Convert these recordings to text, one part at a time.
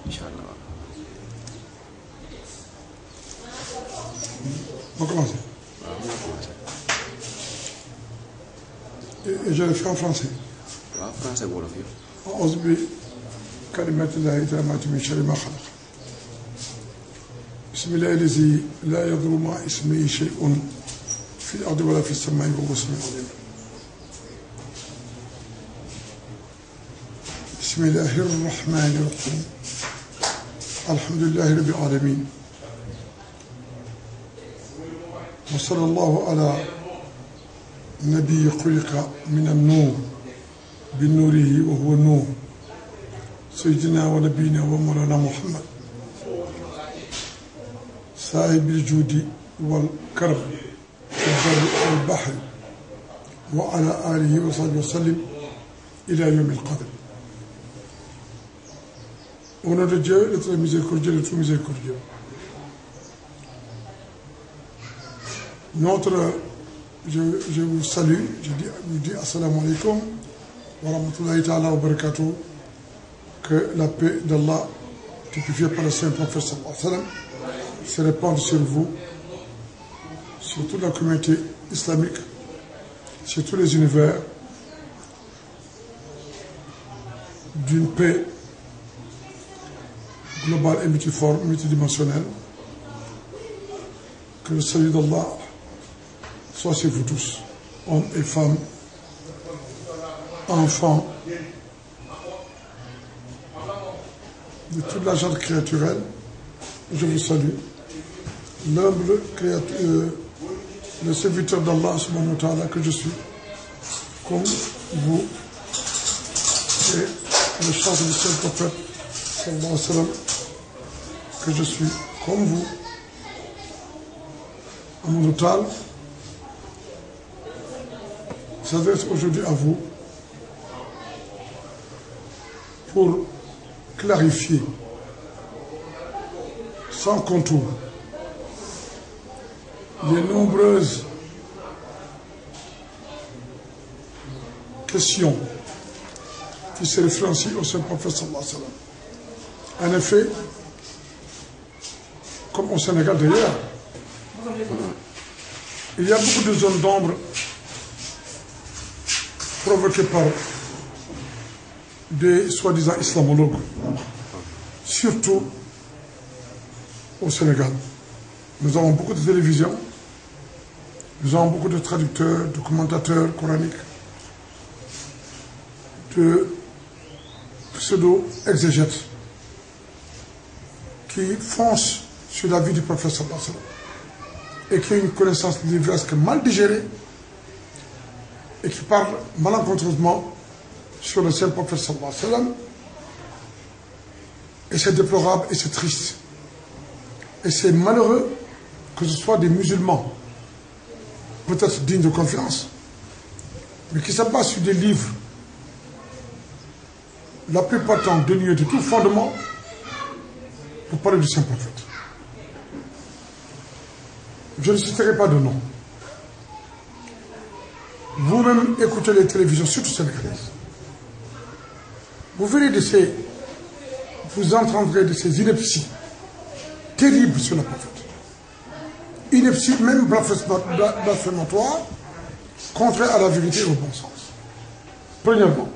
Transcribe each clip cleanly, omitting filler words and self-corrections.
Inch'Allah. On va commencer. Et je le fais en français. waaw français wolof yi. أعوذ بكلمات الله التامات من شر ما خلق. بسم الله الذي لا يضر مع اسمه شيء في الأرض ولا في السماء وهو السميع العليم. بسم الله الرحمن الرحيم. الحمد لله رب العالمين. وصلى الله على نبي خلق من النور بنوره وهو النور سيدنا ونبينا ومولانا محمد صاحب الجود والكرم في البر والبحر وعلى آله وصحبه وسلم إلى يوم القدر. Au nom de Dieu, le très miséricordieux, le tout miséricordieux. Je vous salue, je vous dis assalamu alaikum wa rahmatullahi ta'ala wa barakatuh. Que la paix d'Allah, typifiée par le Saint Prophète sallallahu alayhi wa sallam, se répande sur vous, sur toute la communauté islamique, sur tous les univers, d'une paix globale et multiforme, multidimensionnelle. Que le salut d'Allah soit sur vous tous, hommes et femmes, enfants, de toute la gente créaturelle. Je vous salue. L'humble créature, le serviteur d'Allah subhanahu wa ta'ala que je suis, comme vous, et le chant du Saint-Prophète sallallahu alayhi wa sallam, que je suis comme vous, Amadou Tall s'adresse aujourd'hui à vous pour clarifier sans contour les nombreuses questions qui se référencient au Saint-Prophète sallallahu alayhi wa sallam. En effet, comme au Sénégal d'ailleurs, il y a beaucoup de zones d'ombre provoquées par des soi-disant islamologues, surtout au Sénégal. Nous avons beaucoup de télévisions, nous avons beaucoup de traducteurs, de commentateurs coraniques, de pseudo-exégètes qui foncent sur la vie du prophète sallallahu alayhi wa sallam et qui ont une connaissance livresque mal digérée et qui parlent malencontreusement sur le saint prophète sallallahu alayhi wa sallam. Et c'est déplorable et c'est triste. Et c'est malheureux que ce soit des musulmans, peut-être dignes de confiance, mais qui se basent sur des livres, la plupart du temps dénués de tout fondement, pour parler du saint prophète. Je ne citerai pas de nom. Vous-même écoutez les télévisions, surtout sénégalaises. Vous verrez vous entendrez de ces inepties terribles sur le prophète. Inepties, même blasphématoires, contraires à la vérité et au bon sens. Premièrement,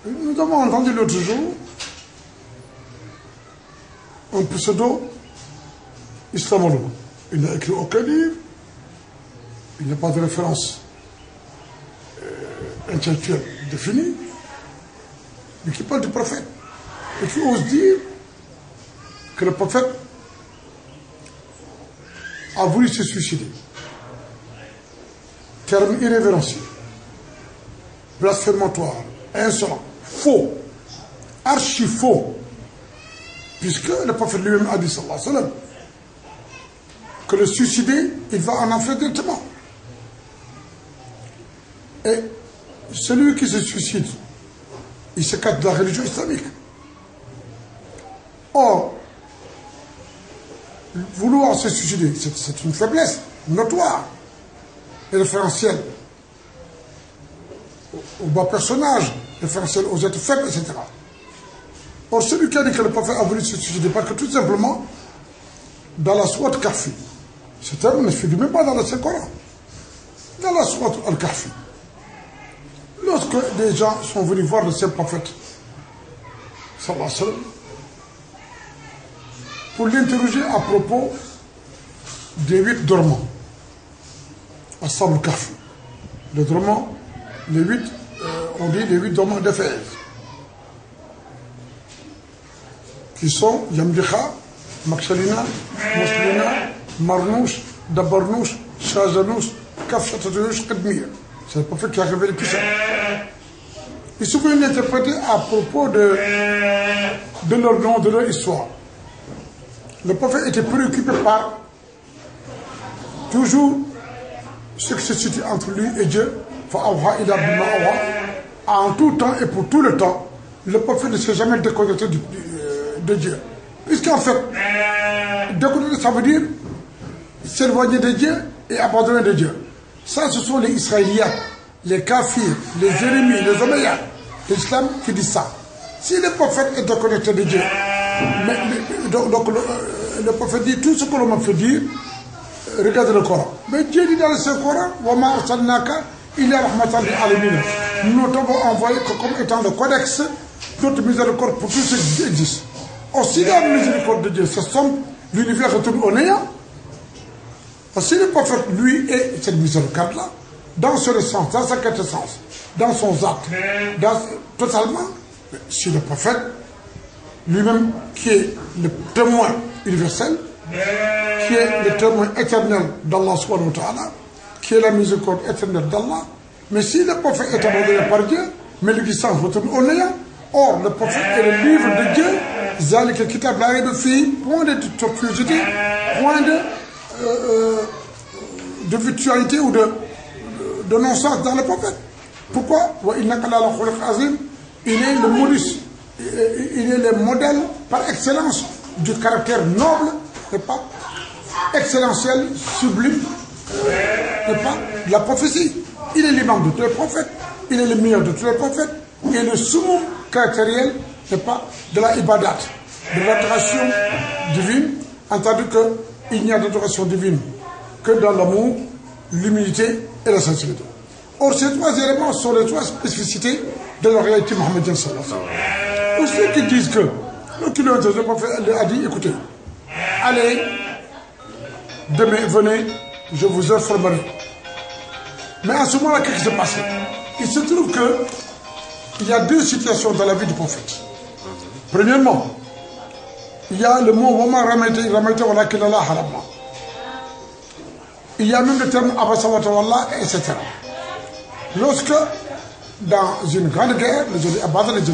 nous avons entendu l'autre jour un pseudo-islamologue. Il n'a écrit aucun livre, il n'y a pas de référence intellectuelle définie, mais qui parle du prophète et qui ose dire que le prophète a voulu se suicider. Terme irrévérencieux, blasphématoire, insolent, faux, archi faux, puisque le prophète lui-même a dit sallallahu alayhi wa sallam que le suicider, il va en enfer directement. Et celui qui se suicide, il se cache de la religion islamique. Or, vouloir se suicider, c'est une faiblesse notoire et référentielle au bas personnage, référentielle aux êtres faibles, etc. Or, celui qui a dit que le prophète a voulu se suicider, parce que tout simplement, dans la sourate Kahfi, ce terme ne figure même pas dans le Saint-Coran. Dans la sourate Al-Kahfi, lorsque des gens sont venus voir le Saint-Prophète, sallallahu alayhi wa sallam, pour l'interroger à propos des 8 dormants, Ashab al-Kahfi. Les dormants, les 8, on dit les 8 dormants d'Éphèse, qui sont Yamdikha, Makshalina, Moslina, Marnouch, Dabarnouch, Shazanouch, Kafshatatouch, Kadmir. C'est le prophète qui a révélé tout ça. Ils sont venus interpréter à propos de leur nom, de leur histoire. Le prophète était préoccupé par toujours ce qui se situe entre lui et Dieu. En tout temps et pour tout le temps, le prophète ne s'est jamais déconnecté de Dieu. Puisqu'en fait, déconnecter, ça veut dire s'éloigner de Dieu et abandonner de Dieu. Ça, ce sont les Israéliens, les Kafirs, les Jérémies, les Omeyyades, l'islam qui dit ça. Si le prophète est déconnecté de Dieu, donc le prophète dit tout ce que l'on m'a fait dire, regardez le Coran. Mais Dieu dit dans le Saint-Coran, nous t'avons envoyé comme étant le codex notre miséricorde pour tout ce qui existe. Aussi la miséricorde de Dieu, ce sont l'univers retourne au néant. Si le prophète, lui, est cette miséricorde-là, dans son essence, dans sa quintessence, dans son acte, totalement, si le prophète, lui-même, qui est le témoin universel, qui est le témoin éternel d'Allah subhanahu wa ta'ala, qui est la miséricorde éternelle d'Allah, mais si le prophète est abandonné par Dieu, mais l'existence retourne au néant, or le prophète est le livre de Dieu, Zalik al-Kitab la rayba fihi, point de tortuosité, point de virtualité ou de non-sens dans le prophète. Pourquoi? Il est le modus, il est le modèle par excellence du caractère noble, et pas excellentiel, sublime, et pas de la prophétie. Il est l'imam de tous les prophètes, il est le meilleur de tous les prophètes, il est le summum caractériel, et pas de la ibadat, de l'adoration divine, entendu qu'il n'y a d'adoration divine que dans l'amour, l'humilité et la sincérité. Or, ces 3 éléments sont les 3 spécificités de la réalité mohammedienne sallallahu alayhi wa sallam. Pour ceux qui disent que le prophète a dit, écoutez, allez, demain, venez, je vous informerai. Mais à ce moment-là, qu'est-ce qui s'est passé? Il se trouve qu'il y a 2 situations dans la vie du prophète. Premièrement, il y a le mot Wama Ramayta wala kilala harama. Il y a même le terme Abasawata Wallah, etc. Lorsque, dans une grande guerre, les Abadal, etc.,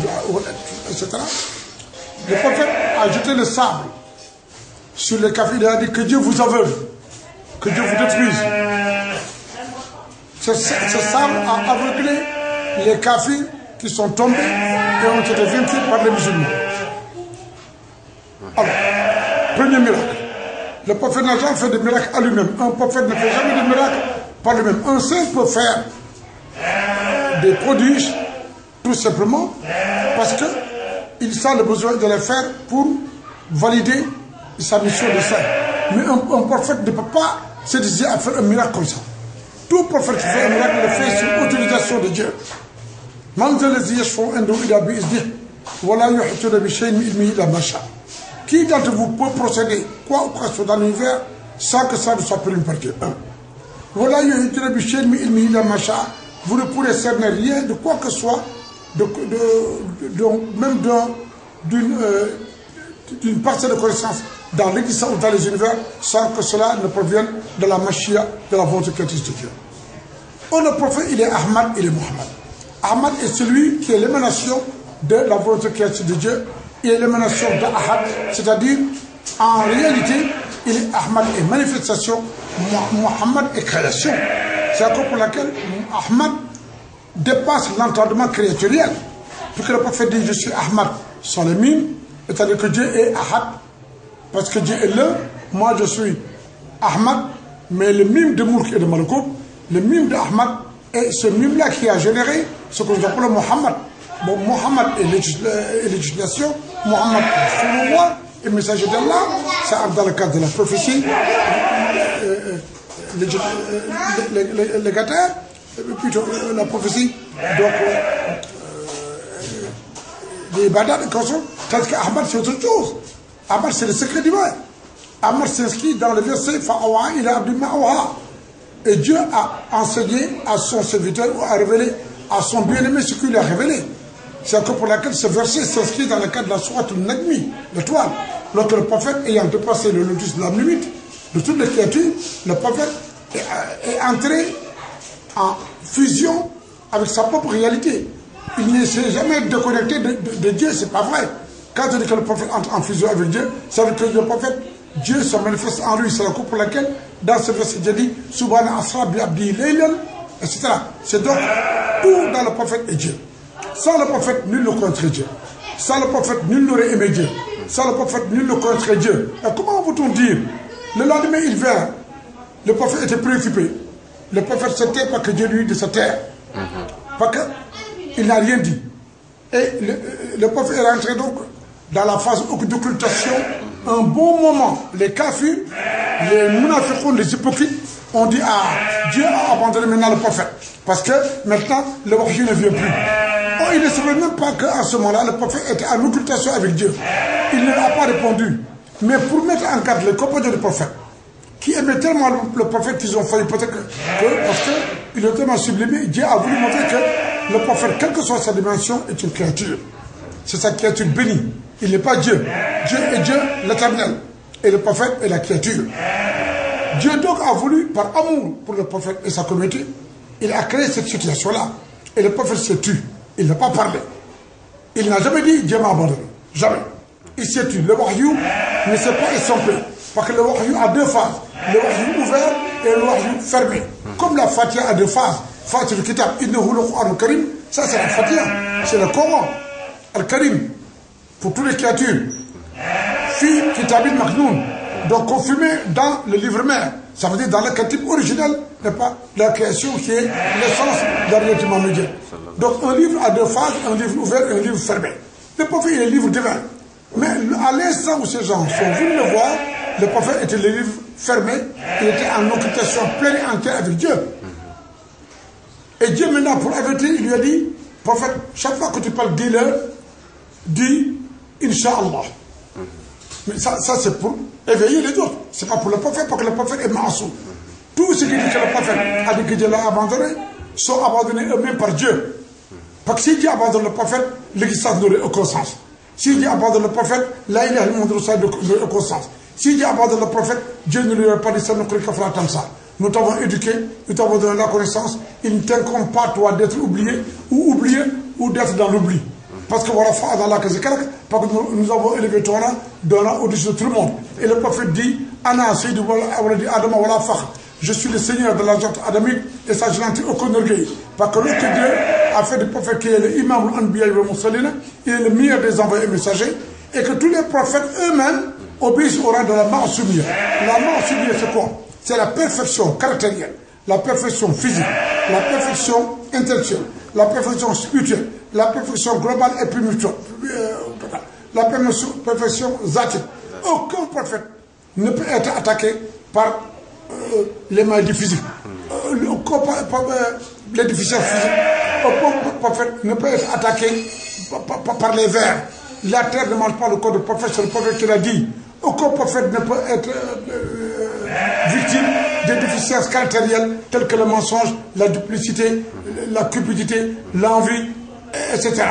le prophète a jeté le sable sur les kafirs. Il a dit que Dieu vous aveugle, que Dieu vous détruise. Ce sable a aveuglé les kafirs qui sont tombés et ont été vaincus par les musulmans. Alors, premier miracle. Le prophète n'a jamais fait de miracle à lui-même. Un prophète ne fait jamais de miracle par lui-même. Un saint peut faire des prodiges, tout simplement, parce qu'il sent le besoin de les faire pour valider sa mission de saint. Mais un prophète ne peut pas se décider à faire un miracle comme ça. Tout prophète qui fait un miracle le fait sur autorisation de Dieu. Qui d'entre vous peut procéder quoi ou presque dans l'univers sans que ça ne soit permis par Dieu? Vous ne pourrez cerner rien de quoi que ce soit, même d'une partie de connaissance dans l'existence ou dans les univers, sans que cela ne provienne de la machia, de la volonté créatrice de Dieu. Or, le prophète, il est Ahmad, il est Muhammad. Ahmad est celui qui est l'émanation de la volonté créatrice de Dieu. Il est l'émanation d'Ahad, c'est-à-dire, en réalité, il est Ahmad est manifestation, Muhammad est création. C'est la cause pour laquelle Ahmad dépasse l'entendement créaturien. Puisque le prophète dit, je suis Ahmad sans le mime, c'est-à-dire que Dieu est Ahad, parce que Dieu est l'un, moi je suis Ahmad, mais le mime de Moulk et de Malkout, le mime d'Ahmad est ce mime-là qui a généré ce que nous appelons Muhammad. Bon, Muhammad est législation, Mohammed Rasulullah est messager d'Allah, ça entre dans le cadre de la prophétie légataire, plutôt la prophétie, donc les badats et consorts, tandis qu'Ahmad c'est autre chose. Ahmad c'est le secret divin. Ahmad s'inscrit dans le verset Fa'awa ila abdi ma'awa. Et Dieu a enseigné à son serviteur ou a révélé à son bien-aimé ce qu'il lui a révélé. C'est encore pour laquelle ce verset s'inscrit dans le cadre de la sourate al-Najmi, l'étoile. Lorsque le prophète, ayant dépassé le lotus de la limite de toutes les créatures, le prophète est entré en fusion avec sa propre réalité. Il ne s'est jamais déconnecté de Dieu, c'est pas vrai. Quand on dit que le prophète entre en fusion avec Dieu, ça veut dire que le prophète, Dieu se manifeste en lui. C'est la cause pour laquelle, dans ce verset, Dieu dit Subhana asra bi abdi laylan, etc. C'est donc tout dans le prophète et Dieu. Sans le prophète, nul ne connaîtrait Dieu. Sans le prophète, nul n'aurait aimé Dieu. Sans le prophète, nul ne connaîtrait Dieu. Et comment peut-on dire? Le lendemain, il vint. Le prophète était préoccupé. Le prophète s'était parce que Dieu lui dit de sa terre. Parce qu'il n'a rien dit. Et le prophète est rentré donc dans la phase d'occultation. Un bon moment, les kafirs, les munafiqoun, les hypocrites, ont dit ah, Dieu a abandonné maintenant le prophète. Parce que maintenant, le wahyu ne vient plus. Oh, il ne savait même pas qu'à ce moment-là, le prophète était en occultation avec Dieu. Il ne l'a pas répondu. Mais pour mettre en garde les compagnons du prophète, qui aimaient tellement le prophète qu'ils ont failli peut-être parce qu'il est tellement sublimé, Dieu a voulu montrer que le prophète, quelle que soit sa dimension, est une créature. C'est sa créature bénie. Il n'est pas Dieu. Dieu est Dieu, l'éternel. Et le prophète est la créature. Dieu donc a voulu, par amour pour le prophète et sa communauté, il a créé cette situation-là. Et le prophète s'est tu. Il n'a pas parlé. Il n'a jamais dit Dieu m'a abandonné. Jamais. Il s'est tu. Le wahyu ne s'est pas estompé. Parce que le wahyu a deux phases. Le wahyu ouvert et le wahyu fermé. Comme la Fatiha a deux phases. Fatiha al-Kitab, innahu al-Qur'an al-Karim. Ça c'est la Fatiha. C'est le Coran. Al-Karim. Pour toutes les créatures. Fi Kitab al-Maknoun. Donc confirmé dans le livre mère. Ça veut dire dans le katib original, n'est pas la création qui est l'essence de la réalité mohammedienne. Donc un livre a deux phases, un livre ouvert et un livre fermé. Le prophète est le livre divin. Mais à l'instant où ces gens sont venus le voir, le prophète était le livre fermé, il était en occultation pleine et entière avec Dieu. Et Dieu maintenant pour avertir, il lui a dit, prophète, chaque fois que tu parles, dis-leur, dis Inch'Allah. Mais ça c'est pour éveiller les autres. C'est pas pour le prophète, parce que le prophète est masoum. Tous ceux qui disent que le prophète a dit que Dieu l'a abandonné, sont abandonnés eux-mêmes par Dieu. Parce que si Dieu abandonne le prophète, l'existence n'aurait aucun sens. Si Dieu abandonne le prophète, là il a le monde n'aurait aucun sens. Si Dieu abandonne le prophète, Dieu ne lui aurait pas dit ça, nous t'avons éduqué, nous t'avons donné la connaissance, il ne t'incombe pas toi d'être oublié ou d'être dans l'oubli. Parce que voilà, parce que nous avons élevé ton rang au-dessus de tout le monde. Et le prophète dit, Ana Sayyidou Adama wala fakhr. Je suis le Seigneur de la gente adamique et ça je n'en tire aucun orgueil. Parce que lorsque Dieu a fait du prophète qui est le imam al-Anbiya wa Moussalina, il est le meilleur des envoyés messagers, et que tous les prophètes eux-mêmes obéissent au rang de la ma'soumiyya. La ma'soumiyya c'est quoi? C'est la perfection caractérielle, la perfection physique, la perfection intellectuelle, la perfection spirituelle, la perfection globale et primitive, la perfection zatique. Aucun prophète ne peut être attaqué par les maladies physiques, les déficiences physiques. Aucun prophète ne peut être attaqué par les vers. La terre ne mange pas le corps du prophète, c'est le prophète qui l'a dit. Aucun prophète ne peut être victime des déficiences caractérielles telles que le mensonge, la duplicité, la cupidité, l'envie, etc.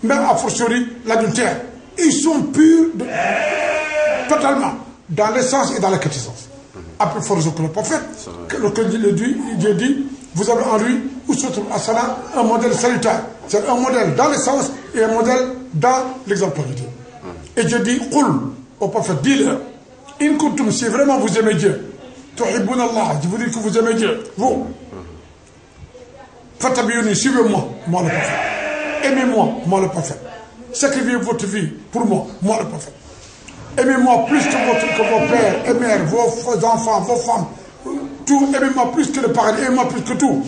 Même a fortiori l'adultère. Ils sont purs totalement dans l'essence et dans la quintessence. Après force que le prophète, Dieu dit, vous avez en lui, un modèle salutaire. C'est un modèle dans l'essence et un modèle dans l'exemplarité. Et Dieu dit, Qul, au prophète, dis-leur, in kuntum, si vraiment vous aimez Dieu, tuhibbun Allah, je vous dis que vous aimez Dieu, vous, fatabiyuni, suivez-moi, moi le prophète. Aimez-moi, moi le prophète. Sacrifiez votre vie pour moi, moi le prophète. Aimez-moi plus que vos pères et mères, vos enfants, vos femmes. Tout, aimez-moi plus que le paradis, aimez-moi plus que tout.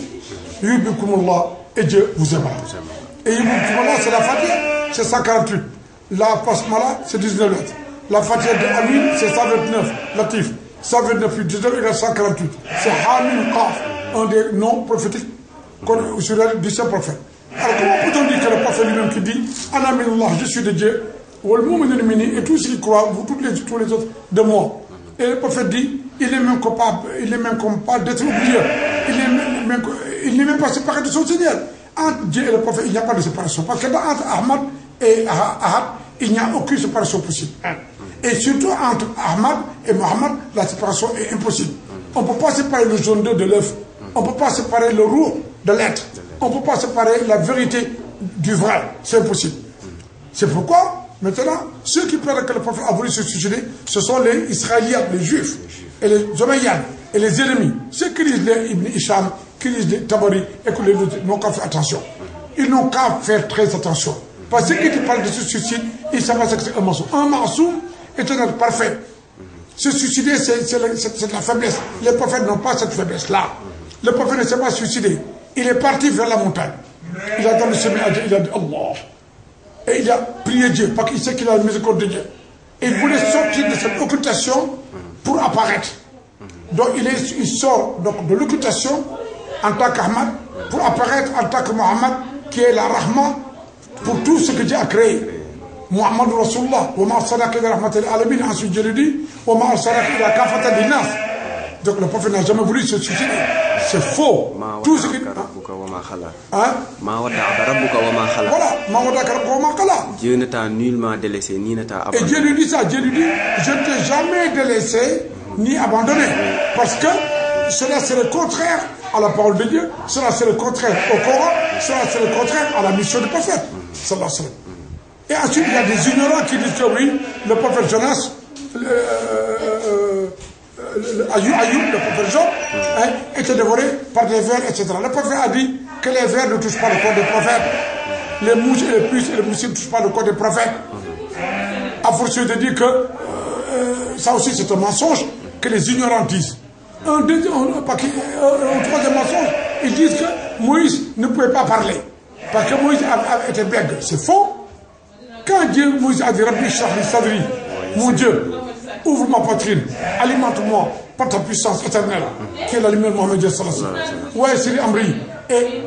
Yubikumullah, et Dieu vous aimera. Et Yubikumullah, c'est la Fatiha, c'est 148. La basmala, c'est 19 lettres. La Fatiha de Amin, c'est 129. Latif. 129 19 égale 148. C'est Hamim Qaf, un des noms prophétiques sur les 17 prophètes. Alors comment peut-on dire que le prophète lui-même qui dit Ana minallah, je suis de Dieu, et tous ceux qui croient, vous tous les autres de moi. Et le prophète dit il est même capable d'être oublié. Il n'est même pas séparé de son Seigneur. Entre Dieu et le prophète, il n'y a pas de séparation. Parce que entre Ahmad et Ahad, il n'y a aucune séparation possible. Et surtout entre Ahmad et Mohammed, la séparation est impossible. On ne peut pas séparer le jaune d'œuf de l'œuf. On ne peut pas séparer le roux de l'être. On ne peut pas séparer la vérité du vrai. C'est impossible. C'est pourquoi, maintenant, ceux qui prétendent que le prophète a voulu se suicider, ce sont les Israéliens, les Juifs, et les Omeyyades, et les ennemis. Ceux qui lisent les Ibn Hisham, qui lisent les Tabari, et que les autres n'ont qu'à faire attention. Ils n'ont qu'à faire très attention. Parce que ceux qui parlent de ce suicide, ils savent que c'est un mensonge. Un mensonge est un être parfait. Se suicider, c'est de la faiblesse. Les prophètes n'ont pas cette faiblesse-là. Le prophète ne s'est pas suicidé. Il est parti vers la montagne. Il a donné le à Dieu, il a dit Allah. Et il a prié Dieu, parce qu'il sait qu'il a la miséricorde de Dieu. Et il voulait sortir de cette occultation pour apparaître. Donc il sort donc, de l'occultation en tant qu'Ahmad pour apparaître en tant que Mohammed, qui est la Rahma pour tout ce que Dieu a créé. Muhammad Rasulullah, wa ma arsalaka illa rahmatan lil alamin. Ensuite Dieu lui dit, wa ma arsalaka illa kafatan linnas. Donc le prophète n'a jamais voulu se suicider. C'est faux. Tout ce qui... Hein? Voilà. Dieu ne t'a nullement délaissé, ni ne t'a abandonné. Et Dieu lui dit ça. Dieu lui dit, je ne t'ai jamais délaissé, ni abandonné. Parce que cela c'est le contraire à la parole de Dieu. Cela c'est le contraire au Coran. Cela c'est le contraire à la mission du prophète. Sallallahu alayhi wa sallam. Et ensuite, il y a des ignorants qui disent que oui, le prophète Jonas, Ayoub, le prophète Job, était dévoré par des vers, etc. Le prophète a dit que les vers ne touchent pas le corps des prophètes. Les mouches et les puces et les moustiques ne touchent pas le corps des prophètes. À force de dire que ça aussi c'est un mensonge que les ignorants disent. Un troisième mensonge, ils disent que Moïse ne pouvait pas parler. Parce que Moïse était bègue. C'est faux. Quand Dieu Moïse a dit Rabbi Shrah li Sadri, mon Dieu, ouvre ma poitrine, alimente-moi par ta puissance éternelle, qui est la lumière de Mohammed sallallahu alayhi wa sallam. Ouais, c'est Amri. Et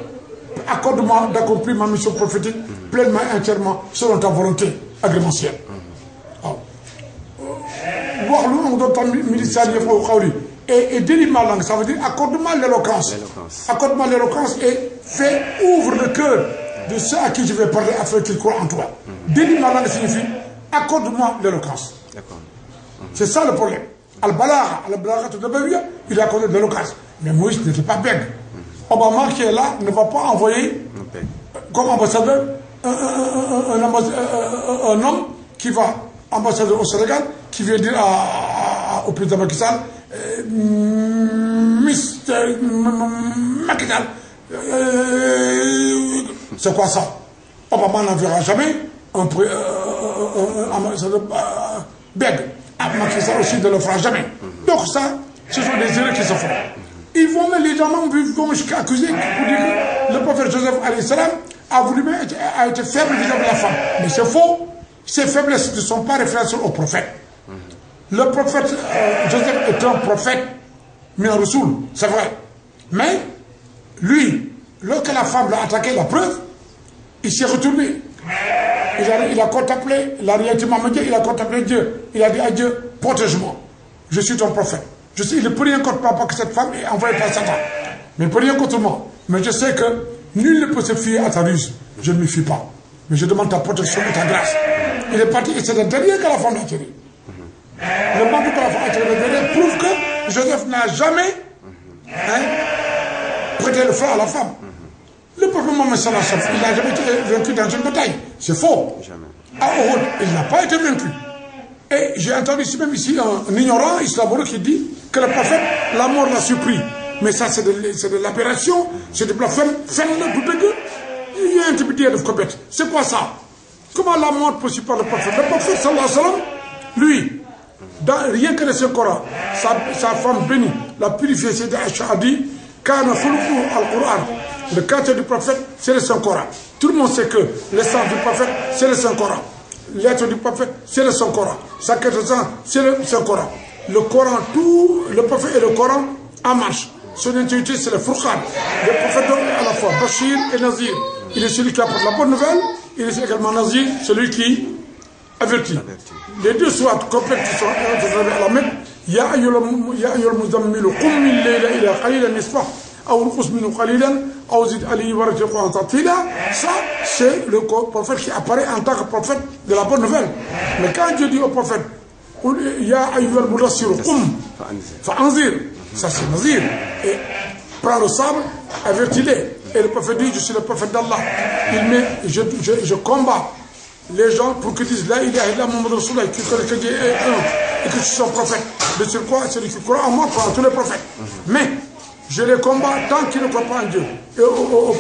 accorde-moi d'accomplir ma mission prophétique pleinement et entièrement selon ta volonté agrémentielle. Et délie ma langue, ça veut dire accorde-moi l'éloquence. Accorde-moi l'éloquence et ouvre le cœur de ceux à qui je vais parler afin qu'ils croient en toi. Délie ma langue signifie accorde-moi l'éloquence. C'est ça le problème. Al-Balagha, il a accordé de l'éloquence. Mais Moïse n'était pas bègue. Obama qui est là ne va pas envoyer comme ambassadeur un homme qui va ambassadeur au Sénégal, qui vient dire au président Macky Sall, Mr. Macky Sall, c'est quoi ça? Obama n'enverra jamais un ambassadeur bègue. Macky Sall aussi ne le fera jamais. Donc ça, ce sont des erreurs qui se font. Ils vont, les gens vont jusqu'à accuser pour dire que le prophète Joseph alayhi salam a été faible vis-à-vis de la femme. Mais c'est faux. Ces faiblesses ne sont pas référentielles au prophète. Le prophète Joseph est un prophète, mais un Rasoul, c'est vrai. Mais lui, lorsque la femme l'a attaqué, la preuve, il s'est retourné. Il a contemplé la réalité mohammedienne, il a contemplé Dieu. Il a dit à Dieu, protège-moi. Je suis ton prophète. Il ne peut rien contre moi, pas que cette femme est envoyée par Satan. Mais il ne peut rien contre moi. Mais je sais que nul ne peut se fier à ta ruse. Je ne me fie pas. Mais je demande ta protection et ta grâce. Il est parti et c'est le dernier que la femme a tiré. Le moment que la femme a tiré le dernier prouve que Joseph n'a jamais prêté le feu à la femme. Le prophète Mohammed sallallahu alayhi wa sallam, il n'a jamais été vaincu dans une bataille. C'est faux. À Uhud, il n'a pas été vaincu. Et j'ai entendu même ici un ignorant islamologue qui dit que le prophète, la mort l'a surpris. Mais ça, c'est de l'aberration, c'est de blasphème. Il y a un type de compète. C'est quoi ça? Comment la mort possible par le prophète? Le prophète, sallallahu alayhi wa sallam, lui, rien que le Saint-Coran, sa femme bénie, la purifiée, c'est Aïcha a dit, Kana khuluqu al-Qur'an. Le quartier du prophète, c'est le Saint-Coran. Tout le monde sait que l'essence du prophète, c'est le Saint-Coran. lettre du prophète, c'est le Saint-Coran. Chaque instant, c'est le Saint-Coran. Le Coran, tout le prophète et le Coran en marche. Son intimité, c'est le Furqan. Le prophète donne à la fois Bachir et Nazir. Il est celui qui apporte la bonne nouvelle, il est également Nazir, celui qui avertit. Les deux soient complètes qui sont à la Mecque. Ya ayyul muzammilu qum min layla ila qalilan nisfah aw nqus minhu qalilan aw zid alayhi wa rattil Qur'an tartila. Ça, c'est le prophète qui apparaît en tant que prophète de la bonne nouvelle. Mais quand Dieu dit au prophète Ya ayyul mudassiru qum fa anzir, ça c'est Nazir. Et prends le sabre, avertis-les. Et le prophète dit, je suis le prophète d'Allah. Je combats les gens pour qu'ils disent La ilaha illa Muhammad Rasulullah, que Dieu est un et que je suis son prophète. De sur quoi celui qui croit en moi croit en tous les prophètes. Mais je les combats tant qu'ils ne croient pas en Dieu et au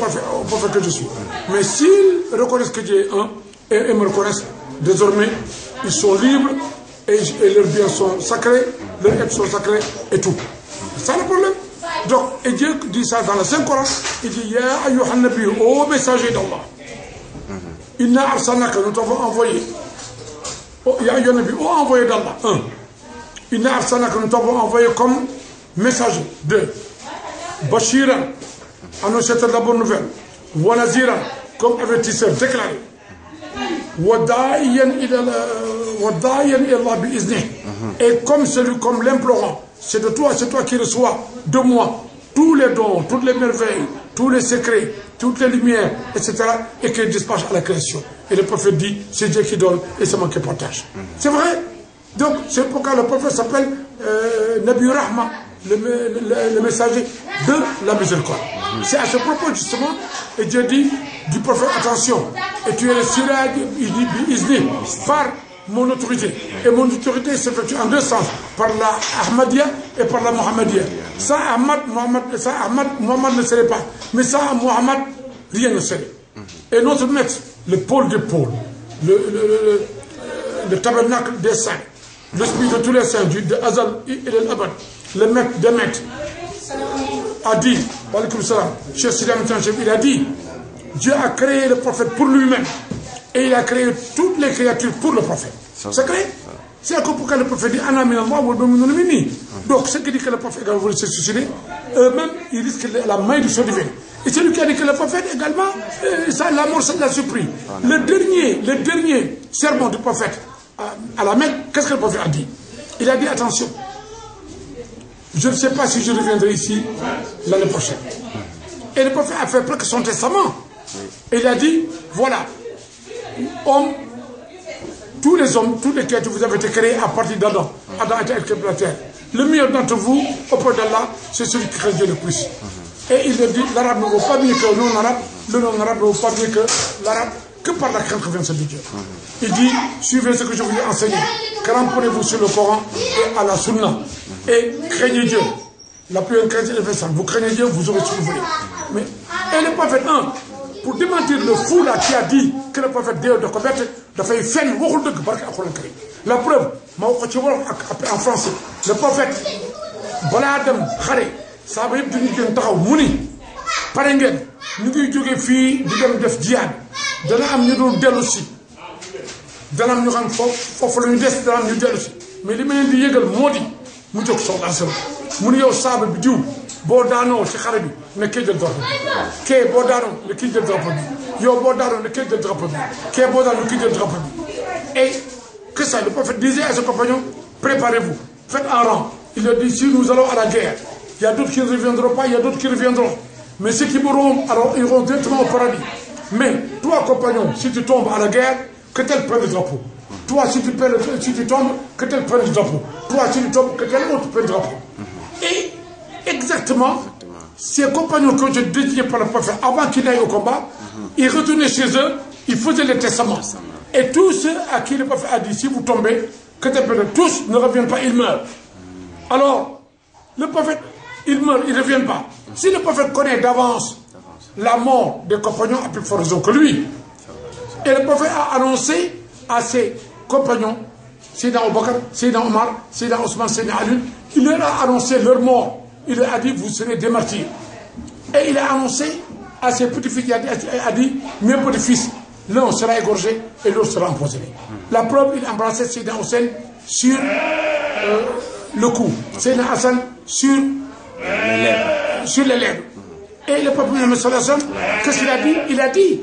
prophète que je suis. Mais s'ils reconnaissent que Dieu est un et me reconnaissent, désormais ils sont libres et leurs biens sont sacrés, leurs êtres sont sacrés et tout. C'est ça le problème. Donc, et Dieu dit ça dans le Saint-Coran, il dit Ya ayyuhan nabi, ô messager d'Allah, inna arsalnaka, nous t'avons envoyé. Ya ayyuhan nabi, ô envoyé d'Allah. Inna arsalnaka, nous t'avons envoyé comme messager. 2. Bashiran, annonciateur de la bonne nouvelle. Wa naziran, comme avertisseur déclaré. Wa da'iyan ila Allah bi izni. Et comme l'implorant. C'est toi qui reçois de moi tous les dons, toutes les merveilles, tous les secrets, toutes les lumières, etc. et qui dispatche à la création. Et le prophète dit, c'est Dieu qui donne et c'est moi qui partage. C'est vrai. Donc, c'est pourquoi le prophète s'appelle Nabi Rahma, le messager de la miséricorde. C'est à ce propos, justement, et Dieu dit du prophète, attention, et tu es le siraj, il dit, par mon autorité. Et mon autorité s'effectue en deux sens, par la Ahmadiyya et par la Mohammedia. Sans Mohammed ne serait pas. Mais sans Mohammed, rien ne serait. Et notre maître, le pôle des pôles, le tabernacle des saints, l'esprit de tous les saints, de Azal et de l'Abad, le maître des maîtres, a dit, il a dit, Dieu a créé le prophète pour lui-même. Et il a créé toutes les créatures pour le prophète. C'est créé. C'est pourquoi le prophète dit Ana min Allah wa min minni. Donc, ce qui dit que le prophète également voulait se suicider, eux-mêmes, ils risquent la main du Dieu divin. Et celui qui a dit que le prophète également, ça, la mort, ça l'a surpris. Le dernier sermon du prophète à la Mecque, qu'est-ce que le prophète a dit? Il a dit attention, je ne sais pas si je reviendrai ici l'année prochaine. Et le prophète a fait presque son testament. Et il a dit voilà. Tous les hommes, toutes les créatures, vous avez été créés à partir d'Adam. Adam a été créé pour la terre. Le meilleur d'entre vous, auprès d'Allah, c'est celui qui craint Dieu le plus. Et il dit, l'arabe ne vaut pas mieux que le non-arabe, le non-arabe ne vaut pas mieux que l'arabe, que par la crainte qui vient de Dieu. Il dit, suivez ce que je vous ai enseigné, cramponnez-vous sur le Coran et à la Sunna, et craignez Dieu. La plus grande crainte est ça. Vous craignez Dieu, vous aurez ce que vous voulez. Mais, et le prophète 1, pour démentir le fou là qui a dit que le prophète Dieu de commettre, de faire fen, la preuve, en français, le prophète, voilà Adam, Khare, ça va être du Nigel Mouni, Parengen, nous avons fait fille, nous avons fait djihad, nous avons fait aussi, nous avons fait aussi, mais les mecs disent que le maudit, nous avons fait nous avons fait du Bordano, c'est Kharabi, ne quitte le drapeau. Qu'est Bordano, ne quitte le drapeau. Yo Bordano, ne quitte le drapeau. Qu'est Bordano, ne quitte le drapeau. Et que ça, le prophète disait à ses compagnons, préparez-vous, faites un rang. Il a dit, si nous allons à la guerre, il y a d'autres qui ne reviendront pas, il y a d'autres qui reviendront. Mais ceux qui mourront, alors ils iront directement au paradis. Mais toi, compagnon, si tu tombes à la guerre, que tel prenne le drapeau. Toi, si tu tombes, que tel prenne le drapeau. Toi, si tu tombes, que tel autre prenne le drapeau. Et exactement, ces compagnons que je désignais par le prophète avant qu'il aille au combat, ils retournaient chez eux, ils faisaient les testaments. Et tous ceux à qui le prophète a dit, si vous tombez, que tous ne reviennent pas, ils meurent. Alors, le prophète, il meurt, il ne revient pas. Si le prophète connaît d'avance la mort des compagnons, a plus forte raison que lui. Et le prophète a annoncé à ses compagnons, Sayyidina Abu Bakr, Sayyidina Omar, Sayyidina Ousmane, Sayyidina Ali, il leur a annoncé leur mort. Il leur a dit, vous serez des martyrs. Et il a annoncé à ses petits-fils, il a dit, mes petits-fils, l'un sera égorgé et l'autre sera empoisonné. La preuve, il embrassait Sayyidina Hussein sur le cou, Sayyidina Hassan sur les lèvres. Et le peuple Mohammed sallallahu alayhi wa sallam, qu'est-ce qu'il a dit?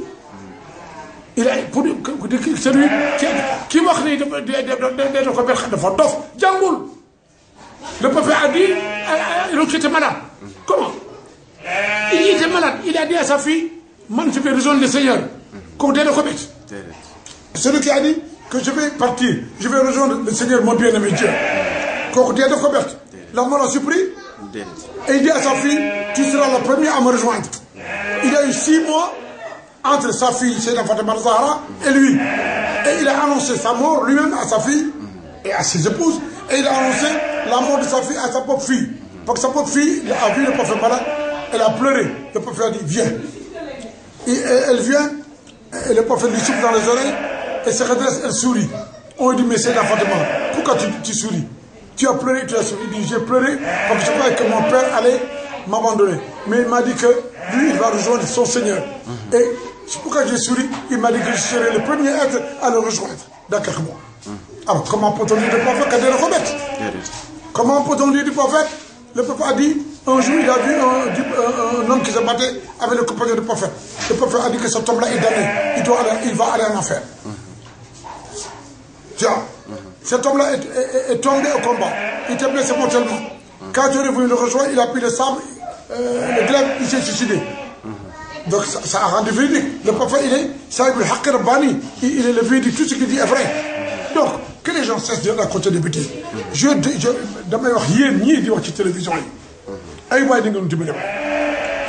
Il a pour celui qui wax ni dafa ko ber dafa dof jàngul. Le prophète a dit l'autre était malade. Comment? Il était malade. Il a dit à sa fille, man je vais rejoindre le Seigneur. Kooku dee na ko bett. Celui qui a dit que je vais partir, je vais rejoindre le Seigneur mon bien-aimé Dieu. Kooku dee na ko bett. La mort a surpris. Et il dit à sa fille, tu seras le premier à me rejoindre. Il y a eu 6 mois entre sa fille, Sayyida Fatima Zahra, et lui. Et il a annoncé sa mort lui-même à sa fille et à ses épouses. Et il a annoncé la mort de sa fille à sa propre fille. Parce que sa propre fille a vu le prophète malade, elle a pleuré. Le prophète a dit, viens. Et elle vient, et le prophète lui souffle dans les oreilles, elle se redresse, elle sourit. On lui dit, mais Sayyida Fatima, pourquoi tu souris? Tu as pleuré, tu as souri. Il dit, j'ai pleuré parce que je croyais que mon père allait m'abandonner. Mais il m'a dit que lui, il va rejoindre son Seigneur. Et pourquoi j'ai souri? Il m'a dit que je serai le premier être à le rejoindre dans quelques mois. Alors, comment peut-on dire du prophète qu'à des remettre? Comment peut-on dire du prophète? Le prophète a dit, un jour, il a vu un homme qui se battait avec le compagnon du prophète. Le prophète a dit que cet homme-là est damné. Il va aller en enfer. Tiens. Cet homme-là est tombé au combat. Il était blessé mortellement. Quand il est venu le rejoindre, il a pris le sable, le glaive, il s'est suicidé. Donc ça a rendu véridique. Le prophète, il est le véridique. Tout ce qu'il dit est vrai. Donc, que les gens cessent de raconter des bêtises. Damay wax yéen ñii di wax ci télévision yi. Ay waay di ngeen dimbali ba.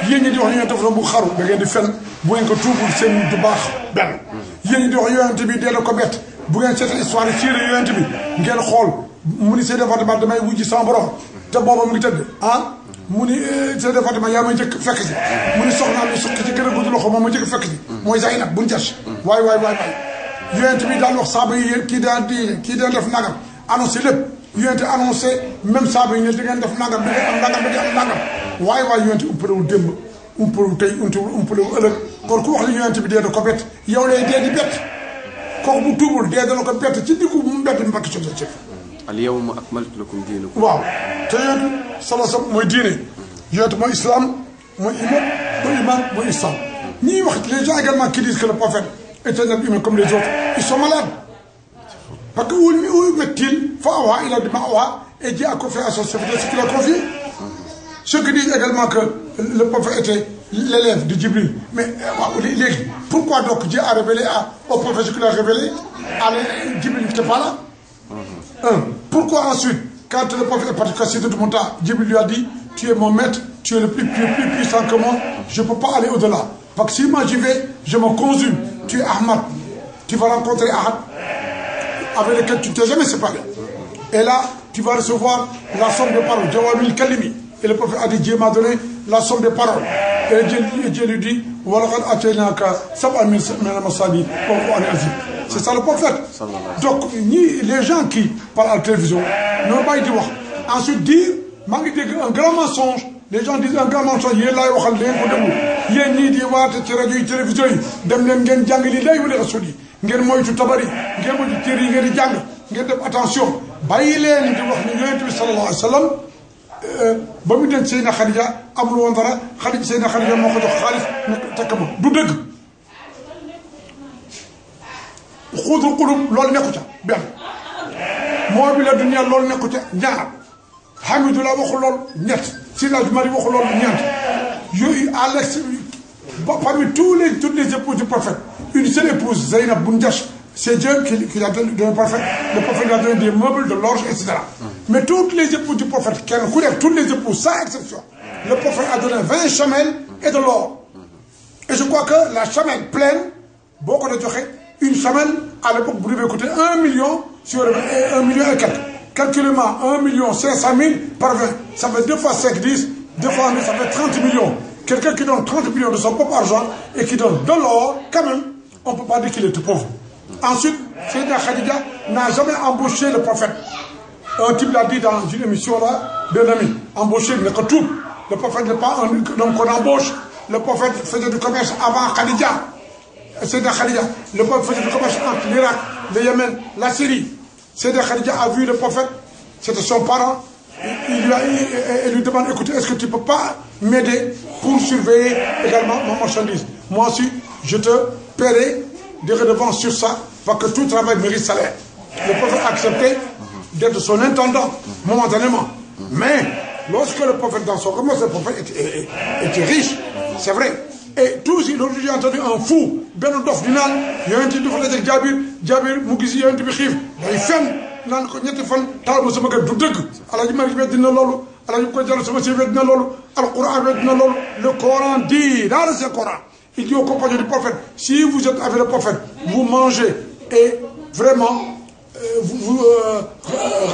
Yéen ñi di wax ñu def la mu xaru da ngeen di fen bu ngeen ko tuubul seen du baax benn. Yéen ñi di wax yonent bi dee la ko bett. Bu ngeen seetal histoire yi séeréer yonent bi ngeen xool mu ni Sayyida Fatima damay wujji sama borom te booba mu ngi tëdd mu ni Sayyida Fatima yaa may njëkk fekk si mu ni soxnaa mi sukk ci gën a gudd loxo moom ma njëkk fekk si mooy Zaynab buñ jas waay yonent bi daan wax saaba yi yéen kii daan def nangam annoncé lépp yonent annoncé même saaba yi ne di ngeen def nangam di ngeen am nangam di ngeen am nangam waay yonent umpalewul démb umpalewul tey umpalewul ëllëg kon ku wax li yonent bi dee da ko bett yow lay dee di bett kooku bu tuubul dee dana ko bett ci diggu mbedd mbakk ci ci al yawma akmaltu lakum diinakum waaw te yonent salasam mooy diine yonent mooy islam mooy iman mooy islam ñii wax les gens également qui disent que le prophète est un être humain comme les autres ils sont malades parce que où met-il fa awha ila bima awha et Dieu a confié à son serviteur ce qu'il a confié. Ceux qui disent également que le prophète était l'élève de Djibril. Mais pourquoi donc Dieu a révélé au prophète ce qu'il a révélé? Djibril n'était pas là. Pourquoi ensuite, quand le prophète est parti casser de Monta, Djibril lui a dit, tu es mon maître, tu es le plus puissant que moi, je ne peux pas aller au-delà. Parce que si moi j'y vais, je me consume. Tu es Ahmad. Tu vas rencontrer Ahad avec lequel tu ne t'es jamais séparé. Et là, tu vas recevoir la somme de paroles. Jawamil Kalimi. Et le prophète a dit, Dieu m'a donné la somme de paroles. Et Dieu lui dit, c'est ça le prophète. Donc, les gens qui parlent à la télévision n'ont pas dit. Ensuite, dire, un grand mensonge. Les gens disent un grand mensonge. Il y a là, il y a ni di waate ci rajo yi télévision yi dem leen ngeen jàng li lay wala rasul yi ngeen moytu tabari ngeen moytu téere yi ngeen di jàng ngeen def attention bàyyi leen di wax ni yonent bi sallallahu alayhi wa sallam ba mu denc Seydina Khadija amul woon dara Seydina Khadija moo ko jox xaalis ne takk ma du dëgg xuudul xulub loolu nekku ca benn moo bi la dunya loolu nekku ca ñaar Hamidullah waxul loolu ñett Seydina Mari waxul loolu ñeent Alex, parmi toutes les épouses du prophète, une seule épouse, Zaynab Bunjash, c'est Dieu qui a donné le prophète lui a donné des meubles, de l'orge, etc. Mais toutes les épouses du prophète, toutes les épouses, sans exception, le prophète a donné 20 chamelles et de l'or. Et je crois que la chamelle pleine, beaucoup de joxe, une chamelle, à l'époque, vous devez coûter 1 million sur 1 million et quelques. Calculement 1 500 000 par 20. Ça fait 2 fois 5, 10. 2 fois 1, ça fait 30 millions. Quelqu'un qui donne 30 millions de son propre argent et qui donne de l'or, quand même, on ne peut pas dire qu'il est tout pauvre. Ensuite, Sayyida Khadija n'a jamais embauché le prophète. Un type l'a dit dans une émission là, d'un ami. Embauché, il n'est que tout. Le prophète n'est pas un homme qu'on embauche. Le prophète faisait du commerce avant Khadija. Seyda Khadija, le prophète faisait du commerce entre l'Irak, le Yémen, la Syrie. Seyda Khadija a vu le prophète, c'était son parent. Il lui demande, écoutez, est-ce que tu ne peux pas m'aider pour surveiller également ma marchandise? Moi aussi, je te paierai des redevances sur ça, parce que tout travail mérite salaire. Le prophète a accepté d'être son intendant, momentanément. Mais, lorsque le prophète, dans son commerce, le prophète était riche, c'est vrai. Et tous, aujourd'hui, j'ai entendu un fou, Ben Dof Dinan, il y a un petit peu de Djabir, Mougisi, il y a un petit peu de il fait, naan ko ñetti fan taal ma sama kër du dëgg Alaaji Malik weddi na loolu Alaaji ko jàll sama si weddi na loolu Alquran weddi na loolu le Coran dit dans le Coran il dit aux compagnons du prophète si vous êtes avec le prophète vous mangez et vraiment vous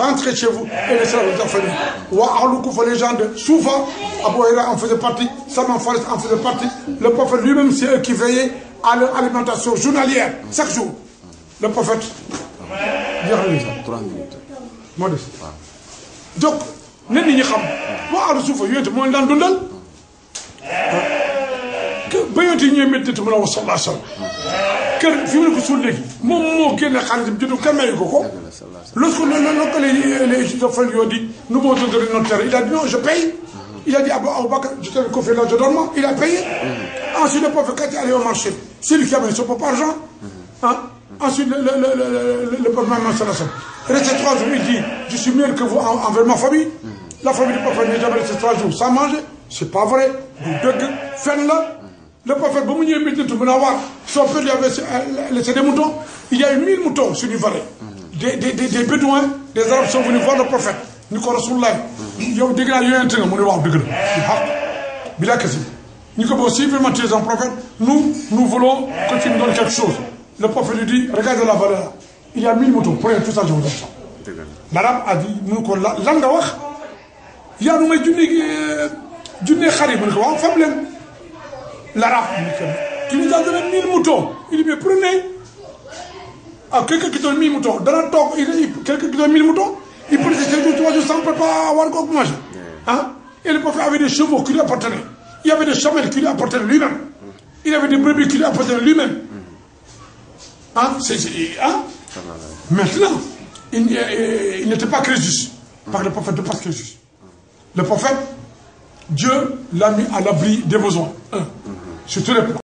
rentrez chez vous et laissez votre famille wa ahlukum fa les gens de Soufa Abou Hira en faisait partie Salman Faris en faisait partie le prophète lui-même c'est eux qui veillaient à leur alimentation journalière chaque jour le prophète 3 minutes. moo des donc nit ñi xam waa ahlu suufa yonent moo daan dundal ba yonent yi ñooy métti mën a wax sallallahu alayhi wa sallam kër fi mu ne ko suul léegi moom moo génne xaalisam jënd kenn mayu ko lorsque les enfants lui ont dit nous vous donnerons notre terre il a dit non je paye il a dit Abou Bakr je t'avais confié là je donne moi il a payé ensuite le prophète quand il est allé au marché c'est lui qui a mis son propre argent hein. Ensuite, le prophète Mohammed sallallahu alayhi wa sallam resté 3 jours, il dit je suis meilleur que vous envers ma famille. La famille du prophète n'est jamais restée 3 jours sans manger. C'est pas vrai. Du dëgg fen la. Le prophète, ba mu ñëwee Médina Munawwara, son père lui avait laissé des moutons. Il y a eu 1000 moutons sur une vallée. Des bédouins, des arabes sont venus voir le prophète. Ñu ko Rasulullah. yow dégg naa yonent nga mu ne waaw dëgg la. Bila kasi. Ñu ko boo si vraiment tu es un prophète, nous voulons que tu nous donnes quelque chose. Le prophète lui dit, regardez la valeur. Il y a 1000 moutons, prenez tout ça, je vous donne ça. L'arabe a dit, nous, lan nga wax il y a nous junne xarit mu ne ko waaw fam leen. L'arabe, tu nous as donné 1000 moutons. Il dit, mais prenez. Ah, quelqu'un qui donne 1000 moutons, quelqu'un qui donne 1000 moutons, il peut rester 2 ou 3 jours sans peut pas avoir quoi manger. Hein? Et le prophète avait des chevaux qui lui appartenaient. Il y avait des chamelles qui lui appartenaient lui-même. Il y avait des brebis qui lui appartenaient lui-même. Hein? Maintenant, il n'était pas Crésus, par le prophète de pas Crésus. Le prophète, Dieu l'a mis à l'abri des besoins. Sur tous les points.